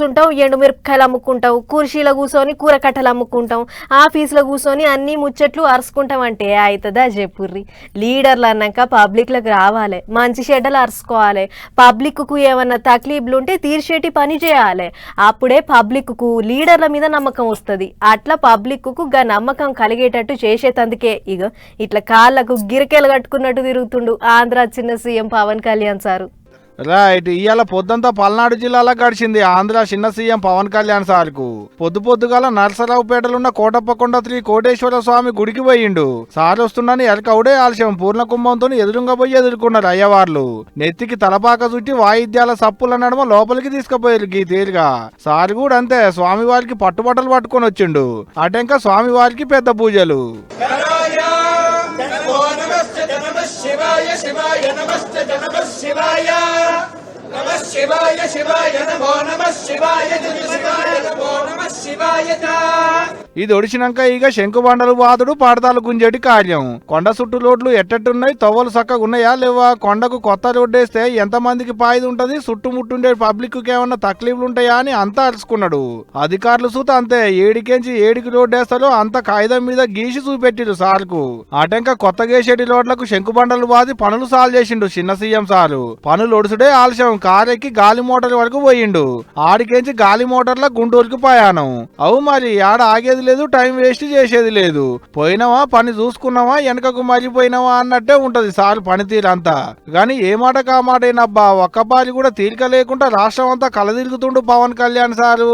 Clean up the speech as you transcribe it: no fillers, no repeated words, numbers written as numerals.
ఉంటాం, ఎండుమిరపకాయలు అమ్ముకుంటాం, కుర్చీలో కూర్చొని కూరకట్టలు అమ్ముకుంటాం, ఆఫీసులో కూర్చొని అన్ని ముచ్చట్లు అరుచుకుంటాం. అంటే అవుతుందా చెప్పుర్రి? లీడర్లు అన్నాక పబ్లిక్లకు రావాలి, మంచి చెడ్డలు అరుచుకోవాలి, పబ్లిక్కు ఏమన్నా తక్లీఫ్లు ఉంటే తీర్చేటి పని చేయాలి. అప్పుడే పబ్లిక్కు లీడర్ల మీద నమ్మకం వస్తుంది. అట్లా పబ్లిక్కు గా నమ్మకం కలిగేటట్టు చేసేటందుకే ఇట్లా కాళ్ళకు గిరికెలు కట్టుకున్నట్టు తిరుగుతుండు ఆంధ్ర చిన్న CM Pawan Kalyan sir. Right. ఇవాళ పొద్దంతా పల్నాడు జిల్లాలో గడిచింది ఆంధ్ర చిన్న సీఎం పవన్ కళ్యాణ్ సార్కు. పొద్దుగాల నరసరావుపేటలున్న కోటప్పకొండ శ్రీ కోటేశ్వర స్వామి గుడికి పోయిండు. సార్ వస్తుండని ఎరకవుడే ఆలస్యం పూర్ణ కుంభంతో ఎదురుగా పోయి ఎదుర్కొన్నారు అయ్యవార్లు. నెత్తికి తలపాక చుట్టి వాయిద్యాల సప్పుల నడుమ లోపలికి తీసుకుపోయారు గీ తేలిగా. సార్ కూడా అంతే, స్వామివారికి పట్టుబట్టలు పట్టుకొని వచ్చిండు. అటెంక స్వామివారికి పెద్ద పూజలు. శివాయ శివాయ నమస్తే నమః శివాయ నమః శివాయ శివాయ నమో నమః శివాయ శివాయ నమో నమః శివాయ. ఇది ఒడిచినాక ఇక శంకుబండలు వాదుడు పాడతాలు గుంజేటి కార్యం. కొండ చుట్టూ రోడ్లు ఎట్టట్టున్నాయి, తవ్వలు చక్కగా ఉన్నాయా లేవా, కొండకు కొత్త రోడ్డేస్తే ఎంత మందికి పాయిది ఉంటది, చుట్టుముట్టుండే పబ్లిక్ కి ఏమన్నా తక్లీఫ్లు ఉంటాయా అని అంతా అరుచుకున్నాడు. అధికారులు చూత అంతే, ఏడికెంచి ఏడికి రోడ్డేస్తారో అంత కాగితం మీద గీసి చూపెట్టిరు సార్కు. అటెంక కొత్త గేసేటి రోడ్లకు శంకుబండలు వాది పనులు సాల్వ్ చేసిండు చిన్న సీఎం సారు. పనులు ఒడుసుడే ఆలస్యం, కారెక్కి గాలి మోటార్ వరకు పోయిండు. ఆడికెంచి గాలి మోటార్ల గుంటూరుకి ప్రయాణం. అవు మరి ఆడ ఆగేది లేదు, టైం వేస్ట్ చేసేది లేదు. పోయినావా పని చూసుకున్నావా వెనకకు మరిపోయినావా అన్నట్టే ఉంటది సార్ పనితీరంతా. గాని ఏ మాట కామాటేనబ్బా, ఒక్కపారి కూడా తీరిక లేకుండా రాష్ట్రం అంతా కలదిరుగుతుండు పవన్ కళ్యాణ్ సారు.